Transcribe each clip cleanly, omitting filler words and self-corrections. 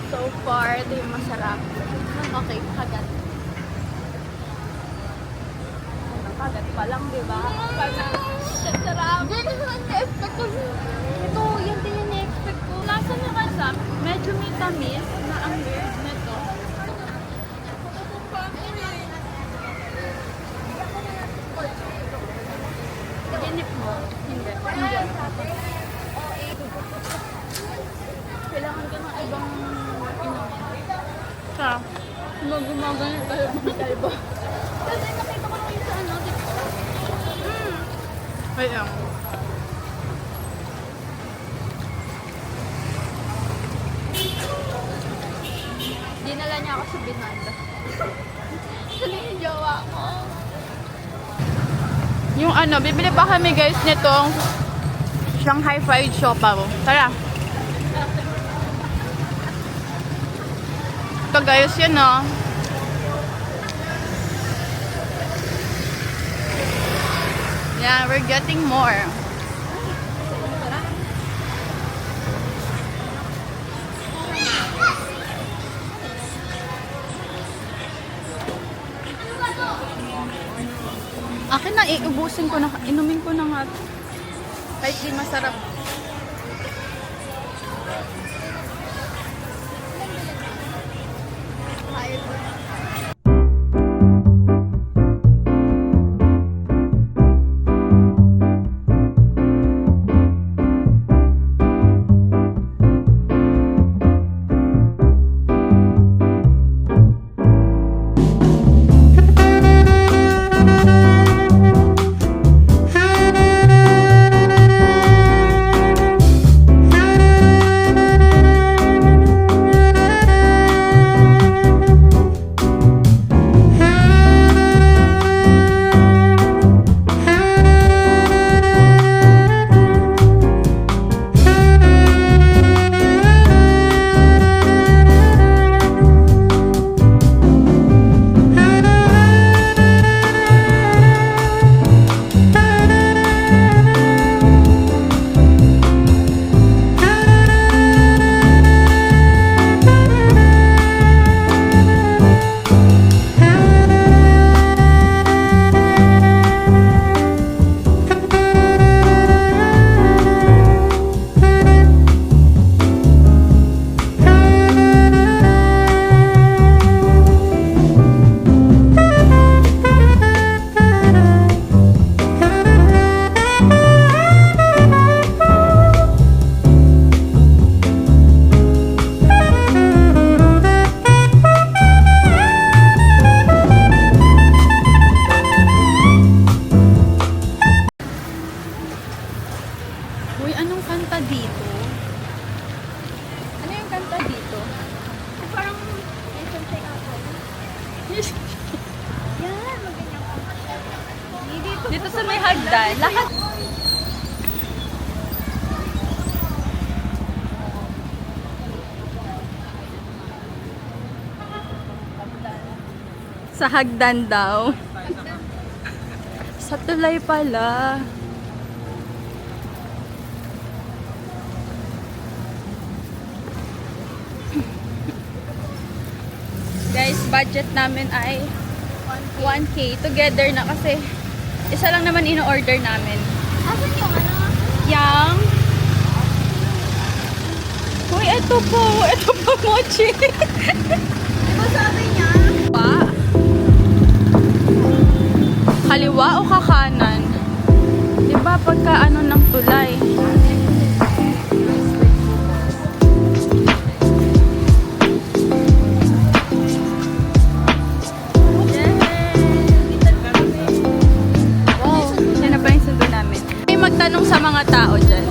So far, ito yung masarap. Okay, kagat. Kagat pa lang, diba? Kagat. Sarap. Hindi naman na-expect ko. Ito, yan din yung na-expect ko. Lasa niya kasi, medyo may tamis na ang weird nito. Ginip mo? Hindi. Kailangan ka ng ibang sa gumaganit tayo ng kalbo. Kasi nakita ko lang yung sa ano, TikTok. Wait lang. Dinala niya ako sa binanda. Saan yung jowa ko? Yung ano, bibili pa kami guys nitong Shanghai fried siopaw. Tara! Ito guys, yun o. Yeah, we're getting more. Akin na, iubusin ko na, inumin ko na nga. Kahit di masarap. Uy, anong kanta dito? Ano yung kanta dito? Parang yan, maganyan ko. Dito sa may hagdan. Lahat. Sa hagdan daw. Sa tulay pala. Guys, budget namin ay 1K together na kasi isa lang naman ino-order namin. Asan yung ano? Yang. Uy, ito po. Ito po, mochi. Ano sabi niya? Kaliwa o kakanan? Diba pagka ano ng tulay? Magtanong sa mga tao dyan.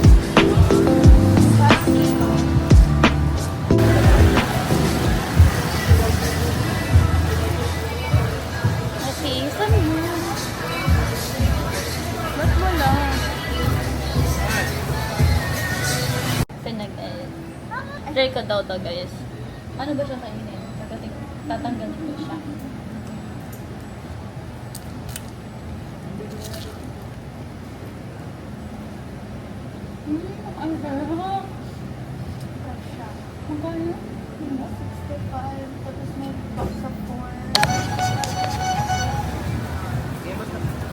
Okay, saan mo? Ba't wala? daw to guys. Ano ba siya kainin? Tatanggalin ko siya. Ang sarap. Ang kaya.